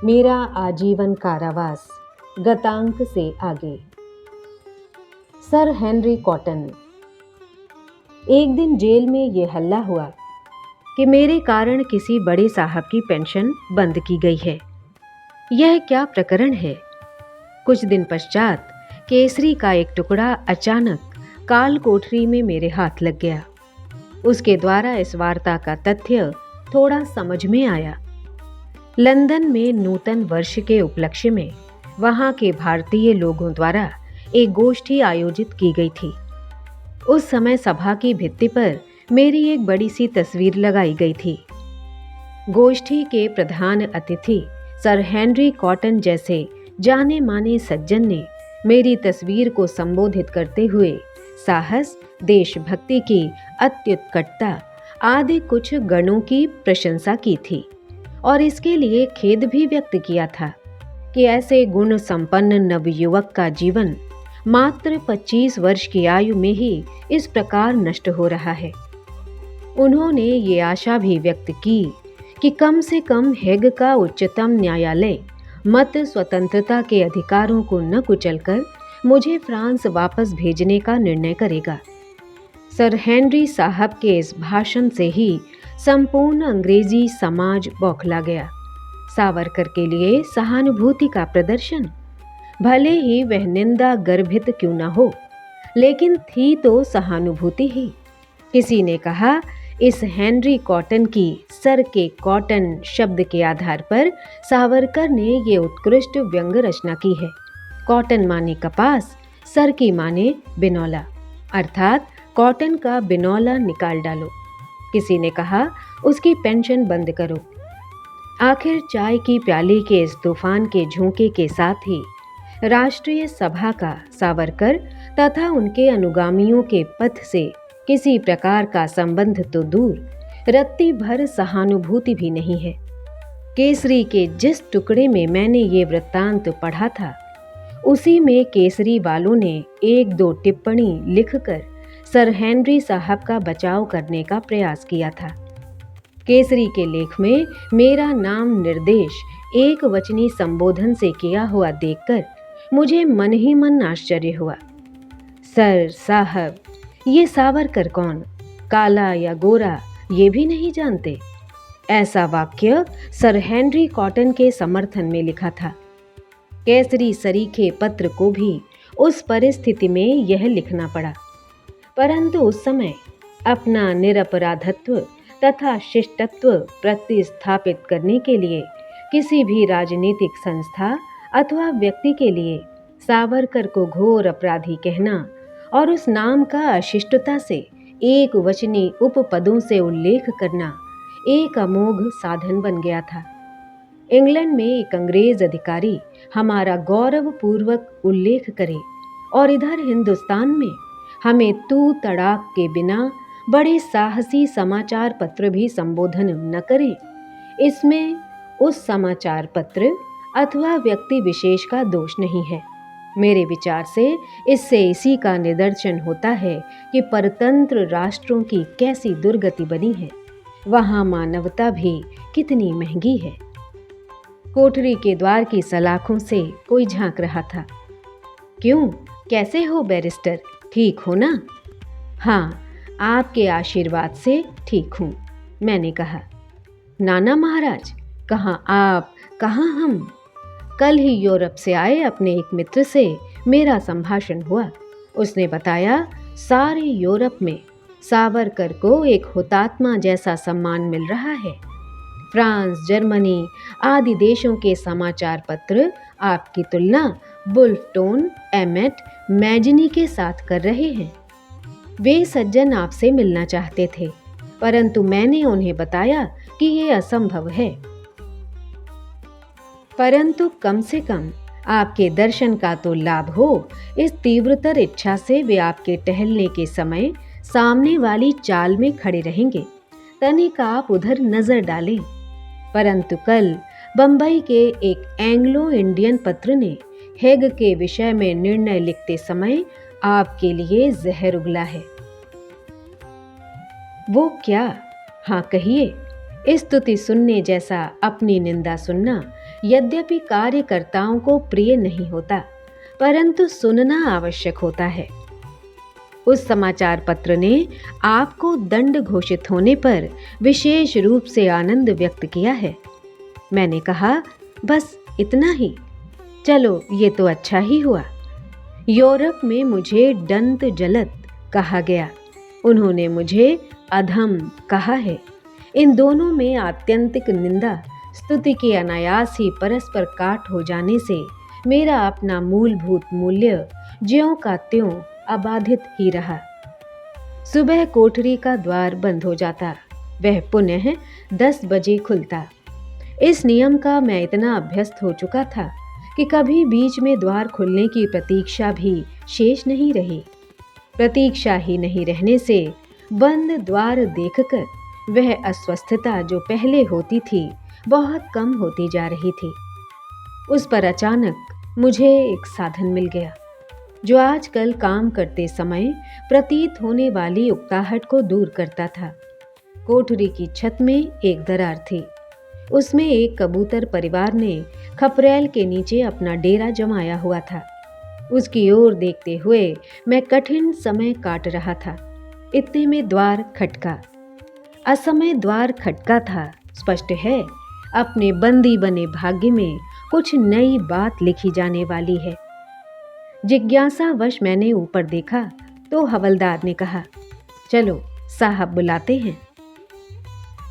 मेरा आजीवन कारावास गतांक से आगे। Sir Henry cotton. एक दिन जेल में ये हल्ला हुआ कि मेरे कारण किसी बड़े साहब की पेंशन बंद की गई है। यह क्या प्रकरण है? कुछ दिन पश्चात केसरी का एक टुकड़ा अचानक काल कोठरी में मेरे हाथ लग गया। उसके द्वारा इस वार्ता का तथ्य थोड़ा समझ में आया। लंदन में नूतन वर्ष के उपलक्ष्य में वहां के भारतीय लोगों द्वारा एक गोष्ठी आयोजित की गई थी। उस समय सभा की भित्ति पर मेरी एक बड़ी सी तस्वीर लगाई गई थी। गोष्ठी के प्रधान अतिथि सर हेनरी कॉटन जैसे जाने माने सज्जन ने मेरी तस्वीर को संबोधित करते हुए साहस, देशभक्ति की अत्युत्कटता आदि कुछ गणों की प्रशंसा की थी और इसके लिए खेद भी व्यक्त किया था कि ऐसे गुण संपन्न नवयुवक का जीवन मात्र 25 वर्ष की आयु में ही इस प्रकार नष्ट हो रहा है। उन्होंने ये आशा भी व्यक्त की कि कम से कम हेग का उच्चतम न्यायालय मत स्वतंत्रता के अधिकारों को न कुचलकर मुझे फ्रांस वापस भेजने का निर्णय करेगा। सर हेनरी साहब के इस भाषण से ही संपूर्ण अंग्रेजी समाज बौखला गया। सावरकर के लिए सहानुभूति का प्रदर्शन, भले ही वह निंदा गर्भित क्यों न हो, लेकिन थी तो सहानुभूति ही। किसी ने कहा, इस हेनरी कॉटन की सर के कॉटन शब्द के आधार पर सावरकर ने ये उत्कृष्ट व्यंग रचना की है। कॉटन माने कपास, सर की माने बिनौला, अर्थात कॉटन का बिनौला निकाल डालो। किसी ने कहा, उसकी पेंशन बंद करो। आखिर चाय की प्याली के इस तूफान के झोंके के साथ ही राष्ट्रीय सभा का सावरकर तथा उनके अनुगामियों के पथ से किसी प्रकार का संबंध तो दूर, रत्ती भर सहानुभूति भी नहीं है। केसरी के जिस टुकड़े में मैंने ये वृत्तांत पढ़ा था, उसी में केसरी वालों ने एक दो टिप्पणी लिखकर सर हेनरी साहब का बचाव करने का प्रयास किया था। केसरी के लेख में मेरा नाम निर्देश एक वचनी संबोधन से किया हुआ देखकर मुझे मन ही मन आश्चर्य हुआ। सर साहब, ये सावरकर कौन, काला या गोरा, ये भी नहीं जानते। ऐसा वाक्य सर हेनरी कॉटन के समर्थन में लिखा था। केसरी सरीखे पत्र को भी उस परिस्थिति में यह लिखना पड़ा, परंतु उस समय अपना निरपराधत्व तथा शिष्टत्व प्रतिस्थापित करने के लिए किसी भी राजनीतिक संस्था अथवा व्यक्ति के लिए सावरकर को घोर अपराधी कहना और उस नाम का अशिष्टता से एक वचनी उपपदों से उल्लेख करना एक अमोघ साधन बन गया था। इंग्लैंड में एक अंग्रेज अधिकारी हमारा गौरवपूर्वक उल्लेख करे और इधर हिंदुस्तान में हमें तू तड़ाक के बिना बड़े साहसी समाचार पत्र भी संबोधन न करे, इसमें उस समाचार पत्र अथवा व्यक्ति विशेष का दोष नहीं है। मेरे विचार से इससे इसी का निदर्शन होता है कि परतंत्र राष्ट्रों की कैसी दुर्गति बनी है, वहां मानवता भी कितनी महंगी है। कोठरी के द्वार की सलाखों से कोई झांक रहा था। क्यों, कैसे हो बैरिस्टर, ठीक हो ना? हाँ, आपके आशीर्वाद से ठीक हूँ, मैंने कहा। नाना महाराज, कहाँ आप, कहाँ हम? कल ही यूरोप से आए अपने एक मित्र से मेरा संभाषण हुआ। उसने बताया, सारे यूरोप में सावरकर को एक हुतात्मा जैसा सम्मान मिल रहा है। फ्रांस, जर्मनी आदि देशों के समाचार पत्र आपकी तुलना बुल्फटोन, एमेट, मैजनी के साथ कर रहे हैं। वे सज्जन आपसे मिलना चाहते थे, परंतु मैंने उन्हें बताया कि ये असंभव है। परंतु कम से कम आपके दर्शन का तो लाभ हो, इस तीव्रतर इच्छा से वे आपके टहलने के समय सामने वाली चाल में खड़े रहेंगे। तनिक आप उधर नजर डालें। परंतु कल बंबई के एक एंग्लो इंडियन पत्र ने हेग के विषय में निर्णय लिखते समय आपके लिए जहर उगला है। वो क्या? हाँ कहिए, स्तुति सुनने जैसा अपनी निंदा सुनना यद्यपि कार्यकर्ताओं को प्रिय नहीं होता, परंतु सुनना आवश्यक होता है। उस समाचार पत्र ने आपको दंड घोषित होने पर विशेष रूप से आनंद व्यक्त किया है। मैंने कहा, बस इतना ही? चलो, ये तो अच्छा ही हुआ। यूरोप में मुझे दंत जलद कहा गया, उन्होंने मुझे अधम कहा है। इन दोनों में आत्यंतिक निंदा स्तुति के अनायास ही परस्पर काट हो जाने से मेरा अपना मूलभूत मूल्य ज्यों का त्यों अबाधित ही रहा। सुबह कोठरी का द्वार बंद हो जाता, वह पुनः 10 बजे खुलता। इस नियम का मैं इतना अभ्यस्त हो चुका था कि कभी बीच में द्वार खुलने की प्रतीक्षा भी शेष नहीं रही। प्रतीक्षा ही नहीं रहने से बंद द्वार देखकर वह अस्वस्थता जो पहले होती थी बहुत कम होती जा रही थी। उस पर अचानक मुझे एक साधन मिल गया जो आजकल काम करते समय प्रतीत होने वाली उकताहट को दूर करता था। कोठरी की छत में एक दरार थी, उसमें एक कबूतर परिवार ने खपरेल के नीचे अपना डेरा जमाया हुआ था। उसकी ओर देखते हुए मैं कठिन समय काट रहा था। इतने में द्वार खटका। असमय द्वार खटका था, स्पष्ट है अपने बंदी बने भाग्य में कुछ नई बात लिखी जाने वाली है। जिज्ञासावश मैंने ऊपर देखा तो हवलदार ने कहा, चलो साहब बुलाते हैं।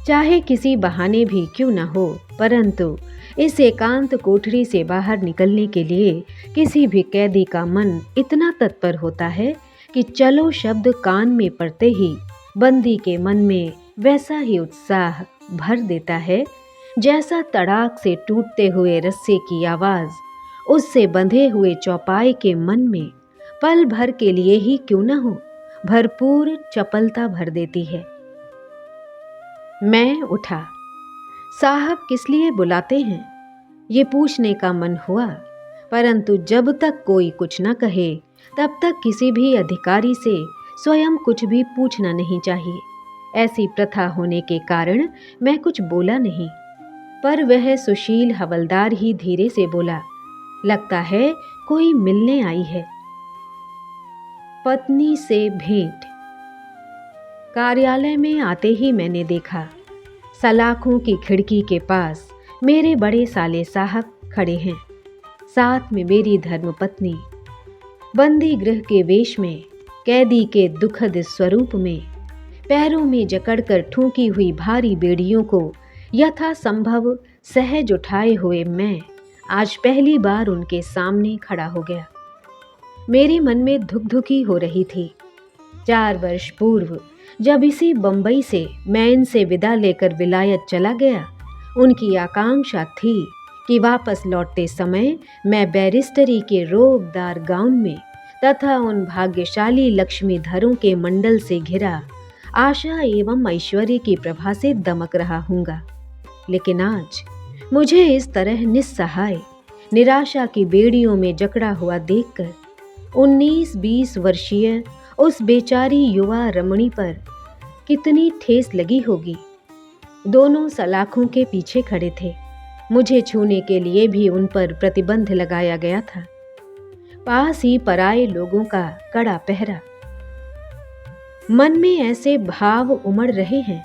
चाहे किसी बहाने भी क्यों न हो, परंतु इस एकांत कोठरी से बाहर निकलने के लिए किसी भी कैदी का मन इतना तत्पर होता है कि चलो शब्द कान में पड़ते ही बंदी के मन में वैसा ही उत्साह भर देता है जैसा तड़ाक से टूटते हुए रस्से की आवाज़ उससे बंधे हुए चौपाई के मन में पल भर के लिए ही क्यों न हो भरपूर चपलता भर देती है। मैं उठा। साहब किस लिए बुलाते हैं ये पूछने का मन हुआ, परंतु जब तक कोई कुछ न कहे तब तक किसी भी अधिकारी से स्वयं कुछ भी पूछना नहीं चाहिए। ऐसी प्रथा होने के कारण मैं कुछ बोला नहीं, पर वह सुशील हवलदार ही धीरे से बोला, लगता है कोई मिलने आई है। पत्नी से भेंट। कार्यालय में आते ही मैंने देखा सलाखों की खिड़की के पास मेरे बड़े साले साहब खड़े हैं, साथ में मेरी धर्मपत्नी। बंदी गृह के वेश में, कैदी के दुखद स्वरूप में, पैरों में जकड़कर ठूंकी हुई भारी बेड़ियों को यथासंभव सहज उठाए हुए मैं आज पहली बार उनके सामने खड़ा हो गया। मेरे मन में धुकधुकी हो रही थी। 4 वर्ष पूर्व जब इसी बंबई से मैं इनसे विदा लेकर विलायत चला गया, उनकी आकांक्षा थी कि वापस लौटते समय मैं बैरिस्टरी के रोबदार गाउन में तथा उन भाग्यशाली लक्ष्मीधरों के मंडल से घिरा आशा एवं ऐश्वर्य की प्रभा से दमक रहा हूँगा। लेकिन आज मुझे इस तरह निस्सहाय निराशा की बेड़ियों में जकड़ा हुआ देखकर 19-20 वर्षीय उस बेचारी युवा रमणी पर कितनी ठेस लगी होगी। दोनों सलाखों के पीछे खड़े थे। मुझे छूने के लिए भी उन पर प्रतिबंध लगाया गया था। पास ही पराये लोगों का कड़ा पहरा। मन में ऐसे भाव उमड़ रहे हैं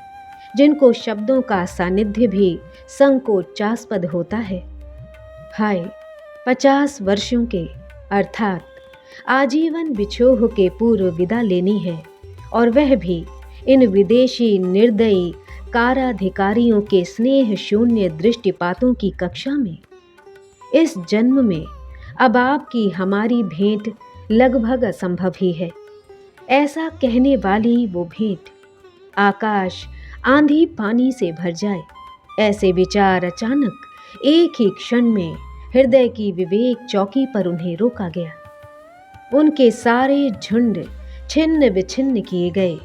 जिनको शब्दों का सानिध्य भी संकोचास्पद होता है। हाय, 50 वर्षों के अर्थात आजीवन बिछोह के पूर्व विदा लेनी है, और वह भी इन विदेशी निर्दयी काराधिकारियों के स्नेह शून्य दृष्टिपातों की कक्षा में। इस जन्म में अब आपकी हमारी भेंट लगभग असंभव ही है। ऐसा कहने वाली वो भेंट आकाश आंधी पानी से भर जाए, ऐसे विचार अचानक एक ही क्षण में हृदय की विवेक चौकी पर उन्हें रोका गया। उनके सारे झुंड छिन्न विछिन्न किए गए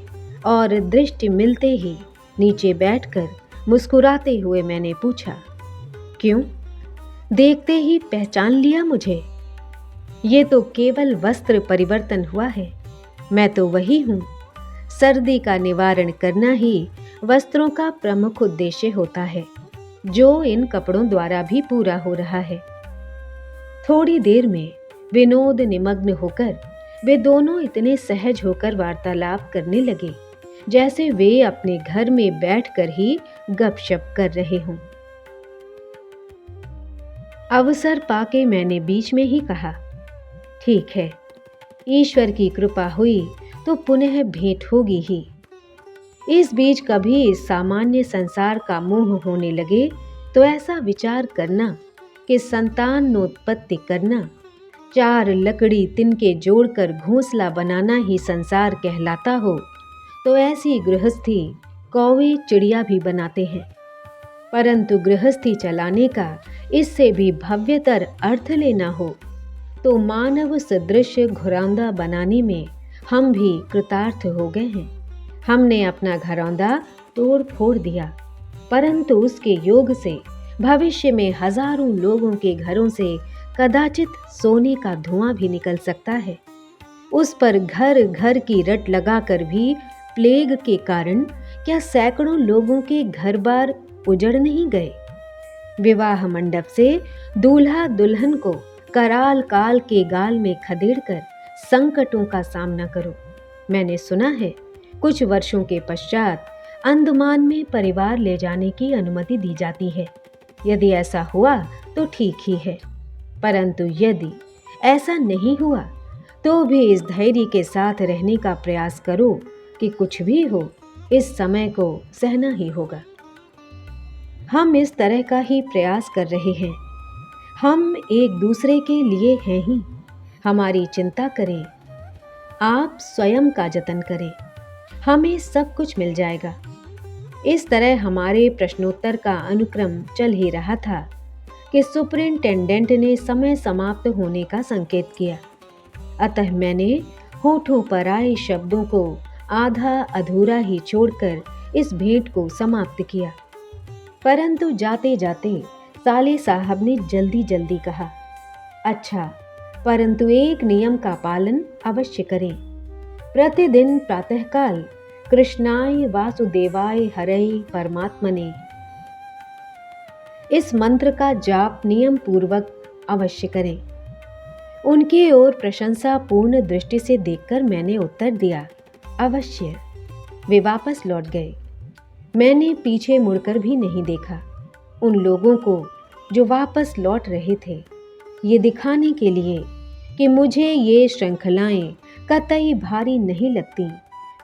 और दृष्टि मिलते ही नीचे बैठकर मुस्कुराते हुए मैंने पूछा, क्यों? देखते ही पहचान लिया मुझे? ये तो केवल वस्त्र परिवर्तन हुआ है, मैं तो वही हूँ। सर्दी का निवारण करना ही वस्त्रों का प्रमुख उद्देश्य होता है, जो इन कपड़ों द्वारा भी पूरा हो रहा है। थोड़ी देर में विनोद निमग्न होकर वे दोनों इतने सहज होकर वार्तालाप करने लगे जैसे वे अपने घर में बैठकर ही गपशप कर रहे हों। अवसर पाके मैंने बीच में ही कहा, ठीक है, ईश्वर की कृपा हुई तो पुनः भेंट होगी ही। इस बीच कभी इस सामान्य संसार का मोह होने लगे तो ऐसा विचार करना कि संतानोत्पत्ति करना, 4 लकड़ी तिनके जोड़कर घोंसला बनाना ही संसार कहलाता हो, तो ऐसी गृहस्थी कौवे चिड़िया भी बनाते हैं। परंतु गृहस्थी चलाने का इससे भी भव्यतर अर्थ लेना हो तो मानव सदृश घरौंदा बनाने में हम भी कृतार्थ हो गए हैं। हमने अपना घरौंदा तोड़ फोड़ दिया, परंतु उसके योग से भविष्य में हजारों लोगों के घरों से कदाचित सोने का धुआं भी निकल सकता है। उस पर घर घर की रट लगाकर भी प्लेग के कारण क्या सैकड़ों लोगों के घर बार उजड़ नहीं गए। विवाह मंडप से दूल्हा दुल्हन को कराल काल के गाल में खदेड़कर संकटों का सामना करो। मैंने सुना है कुछ वर्षों के पश्चात अंडमान में परिवार ले जाने की अनुमति दी जाती है। यदि ऐसा हुआ तो ठीक ही है, परंतु यदि ऐसा नहीं हुआ तो भी इस धैर्य के साथ रहने का प्रयास करो कि कुछ भी हो, इस समय को सहना ही होगा। हम इस तरह का ही प्रयास कर रहे हैं। हम एक दूसरे के लिए हैं ही। हमारी चिंता करें, आप स्वयं का जतन करें, हमें सब कुछ मिल जाएगा। इस तरह हमारे प्रश्नोत्तर का अनुक्रम चल ही रहा था कि सुपरिंटेंडेंट ने समय समाप्त होने का संकेत किया। अतः मैंने होठों पर आए शब्दों को आधा अधूरा ही छोड़कर इस भेंट को समाप्त किया। परंतु जाते जाते साले साहब ने जल्दी जल्दी कहा, अच्छा, परंतु एक नियम का पालन अवश्य करें। प्रतिदिन प्रातःकाल कृष्णाय वासुदेवाय हरये परमात्मने इस मंत्र का जाप नियम पूर्वक अवश्य करें। उनकी ओर प्रशंसा पूर्ण दृष्टि से देखकर मैंने उत्तर दिया, अवश्य। वे वापस लौट गए। मैंने पीछे मुड़कर भी नहीं देखा। उन लोगों को जो वापस लौट रहे थे, ये दिखाने के लिए कि मुझे ये श्रृंखलाएं कतई भारी नहीं लगती,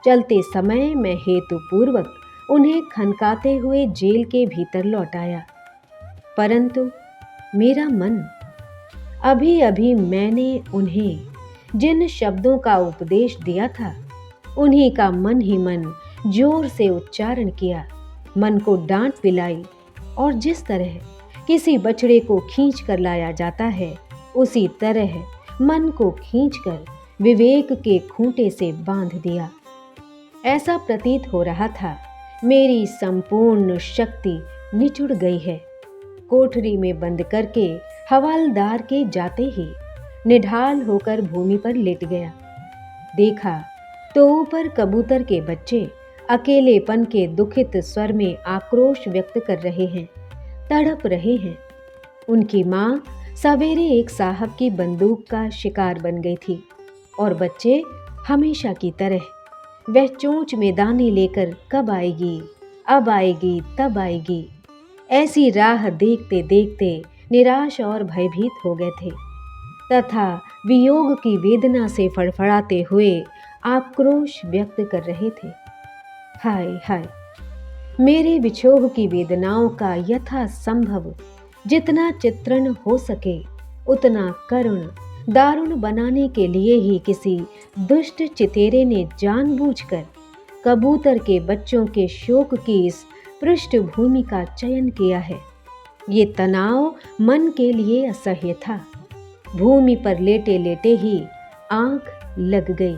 चलते समय मैं हेतुपूर्वक उन्हें खनकाते हुए जेल के भीतर लौट आया। परंतु मेरा मन, अभी अभी मैंने उन्हें जिन शब्दों का उपदेश दिया था, उन्हीं का मन ही मन जोर से उच्चारण किया, मन को डांट पिलाई, और जिस तरह किसी बछड़े को खींच कर लाया जाता है, उसी तरह मन को खींचकर विवेक के खूंटे से बांध दिया। ऐसा प्रतीत हो रहा था मेरी संपूर्ण शक्ति निचुड़ गई है। कोठरी में बंद करके हवलदार के जाते ही निढाल होकर भूमि पर लेट गया। देखा तो ऊपर कबूतर के बच्चे अकेलेपन के दुखित स्वर में आक्रोश व्यक्त कर रहे हैं, तड़प रहे हैं। उनकी माँ सवेरे एक साहब की बंदूक का शिकार बन गई थी और बच्चे हमेशा की तरह वह चोंच में दाने लेकर कब आएगी, अब आएगी, तब आएगी, ऐसी राह देखते देखते निराश और भयभीत हो गए थे तथा वियोग की वेदना से फड़फड़ाते हुए आक्रोश व्यक्त कर रहे थे। हाय हाय, मेरे विछोह की वेदनाओं का यथा संभव जितना चित्रण हो सके उतना करुण दारुण बनाने के लिए ही किसी दुष्ट चितेरे ने जानबूझकर कबूतर के बच्चों के शोक की इस पृष्ठभूमि का चयन किया है। ये तनाव मन के लिए असह्य था। भूमि पर लेटे लेटे ही आंख लग गई।